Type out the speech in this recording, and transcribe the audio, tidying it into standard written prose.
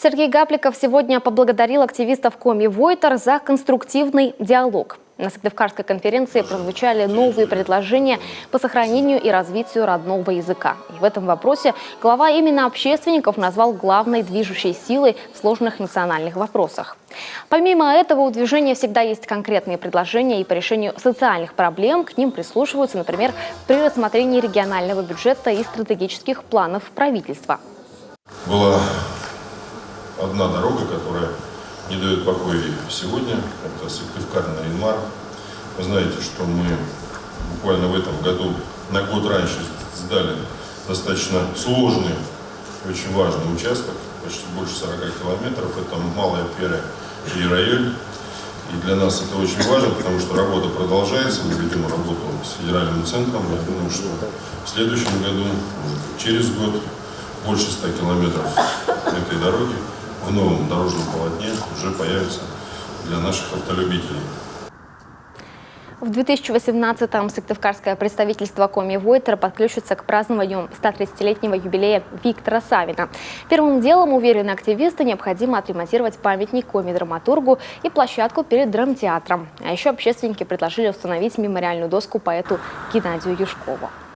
Сергей Гапликов сегодня поблагодарил активистов Коми Войтер за конструктивный диалог. На Сыктывкарской конференции прозвучали новые предложения по сохранению и развитию родного языка. И в этом вопросе глава именно общественников назвал главной движущей силой в сложных национальных вопросах. Помимо этого, у движения всегда есть конкретные предложения и по решению социальных проблем. К ним прислушиваются, например, при рассмотрении регионального бюджета и стратегических планов правительства. Была одна дорога, которая не дает покоя сегодня, это Сыктывкар-Нарьян-Мар. Вы знаете, что мы буквально в этом году на год раньше сдали достаточно сложный и очень важный участок, почти больше 40 километров. Это Малая Пера и Райоль. И для нас это очень важно, потому что работа продолжается. Мы ведем работу с федеральным центром. Я думаю, что в следующем году, через год, больше 100 километров этой дороги в новом дорожном полотне уже появится для наших автолюбителей. В 2018-м сыктывкарское представительство Коми Войтер подключится к празднованию 130-летнего юбилея Виктора Савина. Первым делом, уверены активисты, необходимо отремонтировать памятник Коми-драматургу и площадку перед драмтеатром. А еще общественники предложили установить мемориальную доску поэту Геннадию Юшкову.